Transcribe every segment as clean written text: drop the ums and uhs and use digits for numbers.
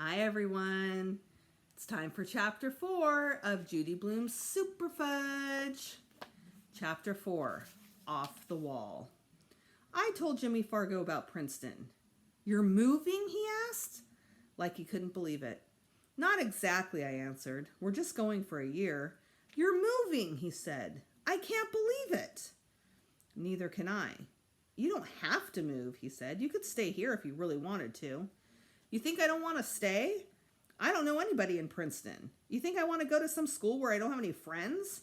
Hi everyone. It's time for chapter 4 of Judy Blume's Superfudge. Chapter 4, Off the Wall. I told Jimmy Fargo about Princeton. You're moving? He asked, like he couldn't believe it. Not exactly, I answered. We're just going for a year. You're moving, he said. I can't believe it. Neither can I. You don't have to move, he said. You could stay here if you really wanted to. You think I don't want to stay? I don't know anybody in Princeton. You think I want to go to some school where I don't have any friends?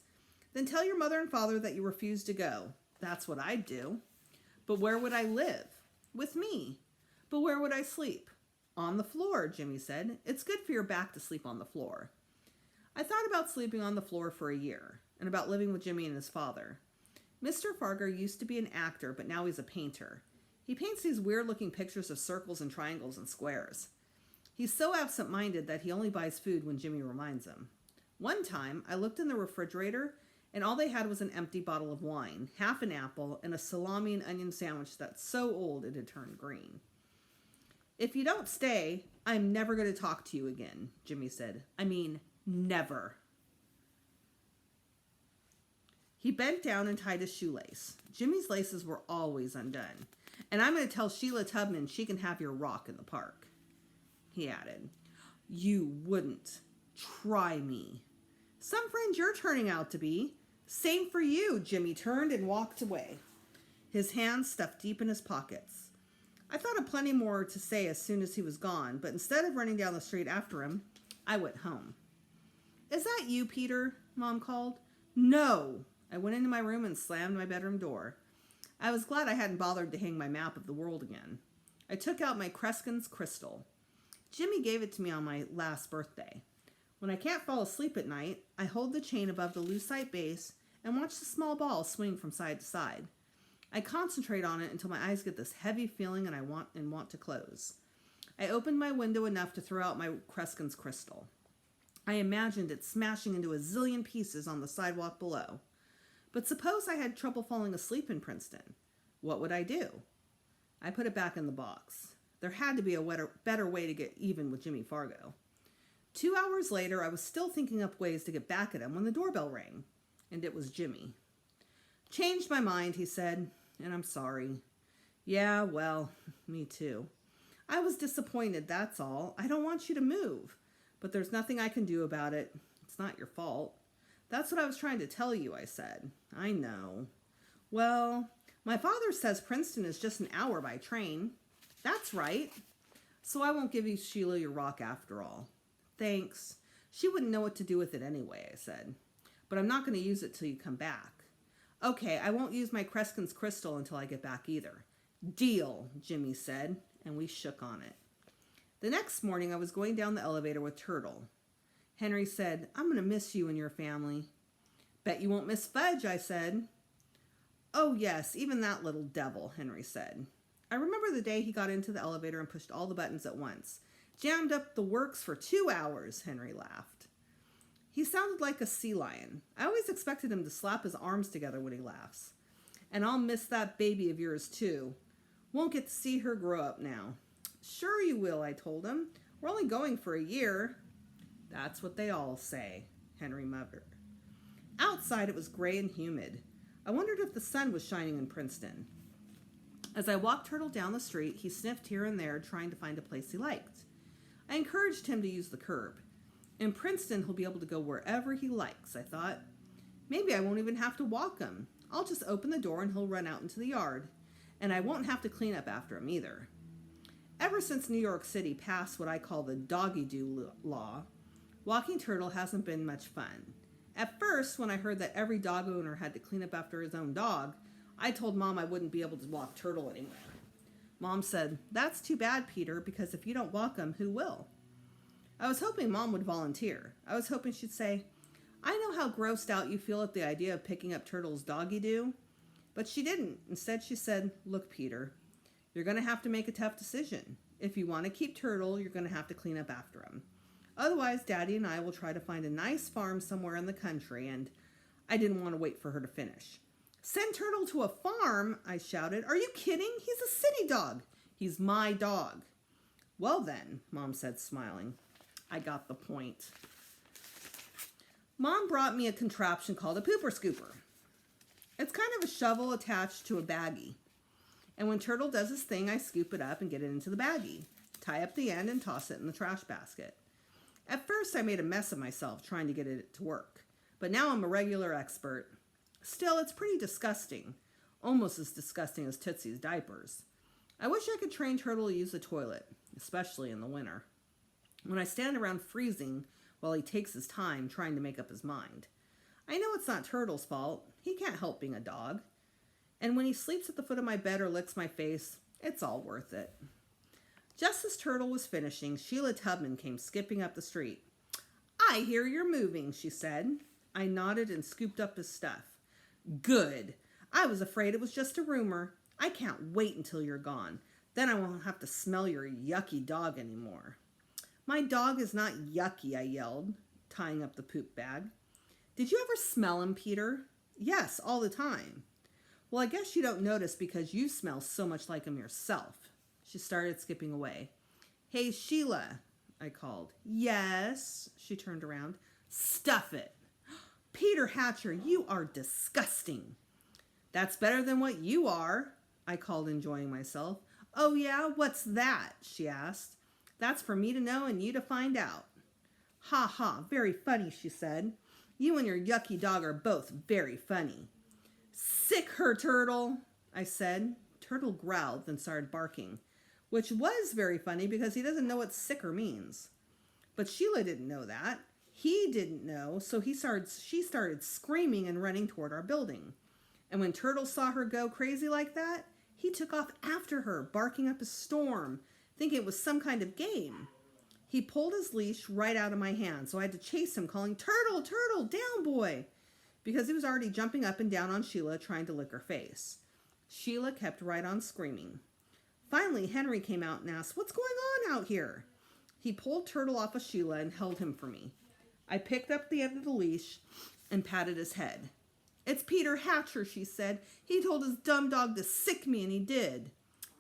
Then tell your mother and father that you refuse to go. That's what I'd do. But where would I live? With me. But where would I sleep? On the floor, Jimmy said. It's good for your back to sleep on the floor. I thought about sleeping on the floor for a year, and about living with Jimmy and his father. Mr. Fargo used to be an actor, but now he's a painter. He paints these weird-looking pictures of circles and triangles and squares. He's so absent-minded that he only buys food when Jimmy reminds him. One time, I looked in the refrigerator, and all they had was an empty bottle of wine, half an apple, and a salami and onion sandwich that's so old it had turned green. If you don't stay, I'm never going to talk to you again, Jimmy said. I mean, never. He bent down and tied his shoelace. Jimmy's laces were always undone. And I'm going to tell Sheila Tubman she can have your rock in the park. He added, You wouldn't. Try me. Some friend you're turning out to be. Same for you. Jimmy turned and walked away, his hands stuffed deep in his pockets. I thought of plenty more to say as soon as he was gone, but instead of running down the street after him, I went home. Is that you, Peter? Mom called. No. I went into my room and slammed my bedroom door. I was glad I hadn't bothered to hang my map of the world again. I took out my Kreskin's crystal. Jimmy gave it to me on my last birthday. When I can't fall asleep at night, I hold the chain above the lucite base and watch the small ball swing from side to side. I concentrate on it until my eyes get this heavy feeling and I want to close. I opened my window enough to throw out my Kreskin's crystal. I imagined it smashing into a zillion pieces on the sidewalk below. But suppose I had trouble falling asleep in Princeton. What would I do? I put it back in the box. There had to be a better way to get even with Jimmy Fargo. 2 hours later, I was still thinking up ways to get back at him when the doorbell rang. And it was Jimmy. Changed my mind, he said, and I'm sorry. Yeah, well, me too. I was disappointed, that's all. I don't want you to move. But there's nothing I can do about it. It's not your fault. That's what I was trying to tell you, I said. I know. Well, my father says Princeton is just an hour by train. That's right. So I won't give you Sheila your rock after all. Thanks. She wouldn't know what to do with it anyway, I said. But I'm not going to use it till you come back. Okay, I won't use my Kreskin's crystal until I get back either. Deal, Jimmy said, and we shook on it. The next morning I was going down the elevator with Turtle. Henry said, I'm going to miss you and your family. Bet you won't miss Fudge, I said. Oh yes, even that little devil, Henry said. I remember the day he got into the elevator and pushed all the buttons at once. Jammed up the works for 2 hours, Henry laughed. He sounded like a sea lion. I always expected him to slap his arms together when he laughs. And I'll miss that baby of yours too. Won't get to see her grow up now. Sure you will, I told him. We're only going for a year. That's what they all say, Henry muttered. Outside it was gray and humid. I wondered if the sun was shining in Princeton. As I walked Turtle down the street, he sniffed here and there, trying to find a place he liked. I encouraged him to use the curb. In Princeton, he'll be able to go wherever he likes, I thought. Maybe I won't even have to walk him. I'll just open the door and he'll run out into the yard. And I won't have to clean up after him either. Ever since New York City passed what I call the doggy-do law, walking Turtle hasn't been much fun. At first, when I heard that every dog owner had to clean up after his own dog, I told Mom I wouldn't be able to walk Turtle anymore. Mom said, That's too bad, Peter, because if you don't walk him, who will? I was hoping Mom would volunteer. I was hoping she'd say, I know how grossed out you feel at the idea of picking up Turtle's doggy-do. But she didn't. Instead, she said, Look, Peter, you're going to have to make a tough decision. If you want to keep Turtle, you're going to have to clean up after him. Otherwise, Daddy and I will try to find a nice farm somewhere in the country, and I didn't want to wait for her to finish. Send Turtle to a farm, I shouted. Are you kidding? He's a city dog. He's my dog. Well then, Mom said, smiling. I got the point. Mom brought me a contraption called a pooper scooper. It's kind of a shovel attached to a baggie. And when Turtle does his thing, I scoop it up and get it into the baggie, tie up the end, and toss it in the trash basket. At first, I made a mess of myself trying to get it to work, but now I'm a regular expert. Still, it's pretty disgusting, almost as disgusting as Tootsie's diapers. I wish I could train Turtle to use the toilet, especially in the winter, when I stand around freezing while he takes his time trying to make up his mind. I know it's not Turtle's fault. He can't help being a dog. And when he sleeps at the foot of my bed or licks my face, it's all worth it. Just as Turtle was finishing, Sheila Tubman came skipping up the street. I hear you're moving, she said. I nodded and scooped up his stuff. Good. I was afraid it was just a rumor. I can't wait until you're gone. Then I won't have to smell your yucky dog anymore. My dog is not yucky, I yelled, tying up the poop bag. Did you ever smell him, Peter? Yes, all the time. Well, I guess you don't notice because you smell so much like him yourself. She started skipping away. Hey, Sheila, I called. Yes, she turned around. Stuff it. Peter Hatcher, you are disgusting. That's better than what you are, I called, enjoying myself. Oh yeah, what's that? She asked. That's for me to know and you to find out. Ha ha, very funny, she said. You and your yucky dog are both very funny. Sick her, Turtle, I said. Turtle growled, then started barking, which was very funny because he doesn't know what sicker means. But Sheila didn't know that. He didn't know, so she started screaming and running toward our building. And when Turtle saw her go crazy like that, he took off after her, barking up a storm, thinking it was some kind of game. He pulled his leash right out of my hand, so I had to chase him, calling, Turtle, Turtle, down, boy, because he was already jumping up and down on Sheila, trying to lick her face. Sheila kept right on screaming. Finally, Henry came out and asked, what's going on out here? He pulled Turtle off of Sheila and held him for me. I picked up the end of the leash and patted his head. It's Peter Hatcher, she said. He told his dumb dog to sick me, and he did.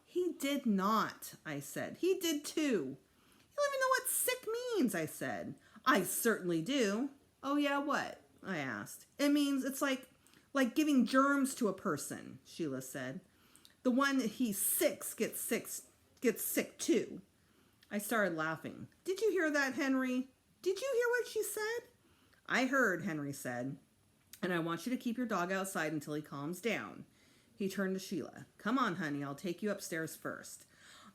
He did not, I said. He did too. You don't even know what sick means, I said. I certainly do. Oh yeah, what? I asked. It means it's like giving germs to a person, Sheila said. The one he sicks gets sick too. I started laughing. Did you hear that, Henry? Did you hear what she said? I heard, Henry said. And I want you to keep your dog outside until he calms down. He turned to Sheila. Come on, honey, I'll take you upstairs first.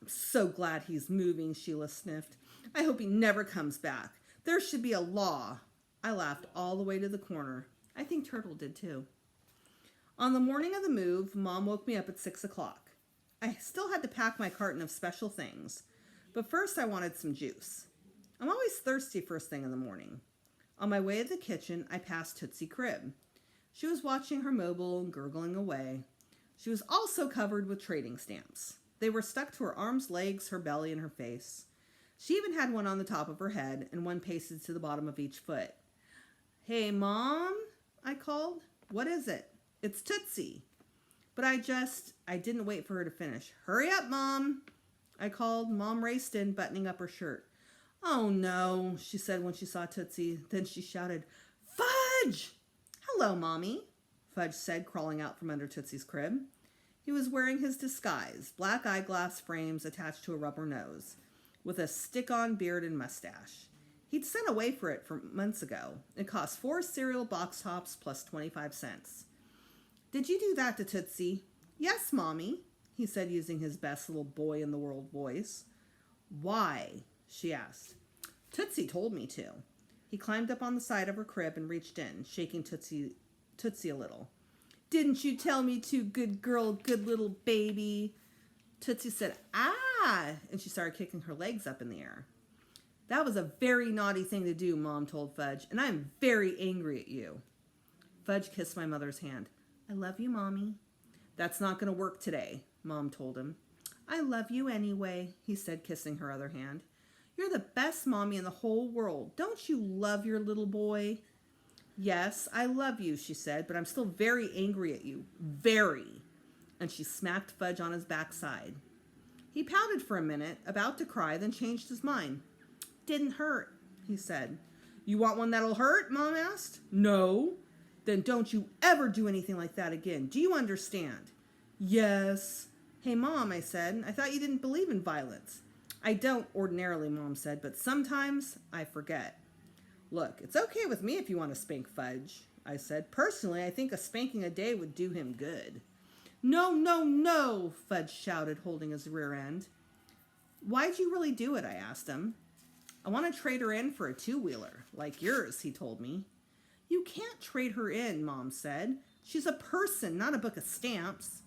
I'm so glad he's moving, Sheila sniffed. I hope he never comes back. There should be a law. I laughed all the way to the corner. I think Turtle did too. On the morning of the move, Mom woke me up at 6 o'clock. I still had to pack my carton of special things, but first I wanted some juice. I'm always thirsty first thing in the morning. On my way to the kitchen, I passed Tootsie Crib. She was watching her mobile and gurgling away. She was also covered with trading stamps. They were stuck to her arms, legs, her belly, and her face. She even had one on the top of her head and one pasted to the bottom of each foot. Hey, Mom, I called. What is it? It's Tootsie. But I didn't wait for her to finish. Hurry up, Mom, I called. Mom raced in, buttoning up her shirt. Oh, no, she said when she saw Tootsie. Then she shouted, Fudge! Hello, Mommy, Fudge said, crawling out from under Tootsie's crib. He was wearing his disguise, black eyeglass frames attached to a rubber nose, with a stick-on beard and mustache. He'd sent away for it months ago. It cost 4 cereal box tops plus 25 cents. Did you do that to Tootsie? Yes, Mommy, he said using his best little boy-in-the-world voice. Why? She asked. Tootsie told me to. He climbed up on the side of her crib and reached in, shaking Tootsie a little. Didn't you tell me to, good girl, good little baby? Tootsie said, ah, and she started kicking her legs up in the air. That was a very naughty thing to do, Mom told Fudge, and I'm very angry at you. Fudge kissed my mother's hand. I love you, Mommy. That's not going to work today, Mom told him. I love you anyway, he said, kissing her other hand. You're the best mommy in the whole world. Don't you love your little boy? Yes, I love you, she said, but I'm still very angry at you. Very. And she smacked Fudge on his backside. He pouted for a minute, about to cry, then changed his mind. Didn't hurt, he said. You want one that'll hurt? Mom asked. No. Then don't you ever do anything like that again. Do you understand? Yes. Hey, Mom, I said. I thought you didn't believe in violence. I don't ordinarily, Mom said, but sometimes I forget. Look, it's okay with me if you want to spank Fudge, I said. Personally, I think a spanking a day would do him good. No, no, no, Fudge shouted, holding his rear end. Why'd you really do it? I asked him. I want to trade her in for a two-wheeler, like yours, he told me. You can't trade her in, Mom said. She's a person, not a book of stamps.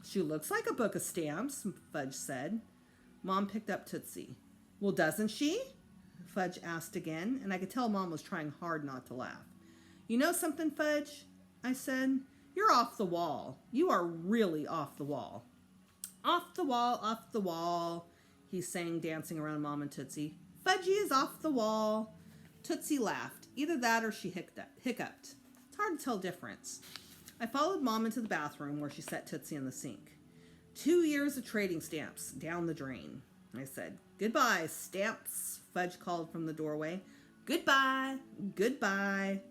She looks like a book of stamps, Fudge said. Mom picked up Tootsie. Well, doesn't she? Fudge asked again, and I could tell Mom was trying hard not to laugh. You know something, Fudge? I said. You're off the wall. You are really off the wall. Off the wall, he sang, dancing around Mom and Tootsie. Fudgy is off the wall. Tootsie laughed. Either that or she hiccuped. It's hard to tell difference. I followed Mom into the bathroom where she set Tootsie in the sink. 2 years of trading stamps down the drain. I said, Goodbye, stamps, Fudge called from the doorway. Goodbye, goodbye.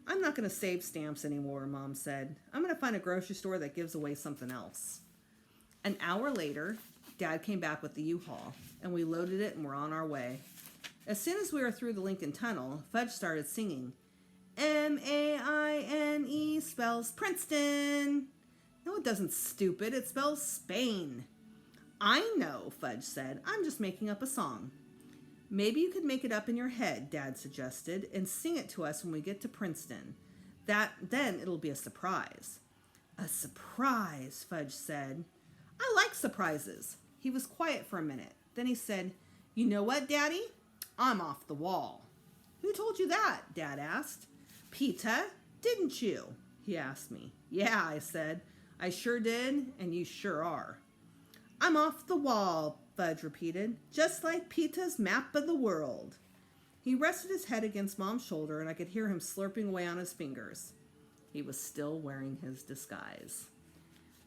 I'm not going to save stamps anymore, Mom said. I'm going to find a grocery store that gives away something else. An hour later, Dad came back with the U-Haul, and we loaded it and were on our way. As soon as we were through the Lincoln Tunnel, Fudge started singing. M-A-I-N-E spells Princeton. No, it doesn't, stupid. It spells Spain. I know, Fudge said. I'm just making up a song. Maybe you could make it up in your head, Dad suggested, and sing it to us when we get to Princeton. Then it'll be a surprise. A surprise, Fudge said. I like surprises. He was quiet for a minute. Then he said, You know what, Daddy? I'm off the wall. Who told you that? Dad asked. Peta, didn't you? He asked me. Yeah, I said. I sure did, and you sure are. I'm off the wall, Fudge repeated, just like Peta's map of the world. He rested his head against Mom's shoulder, and I could hear him slurping away on his fingers. He was still wearing his disguise.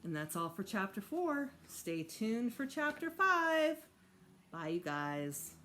And that's all for Chapter 4. Stay tuned for Chapter 5. Bye, you guys.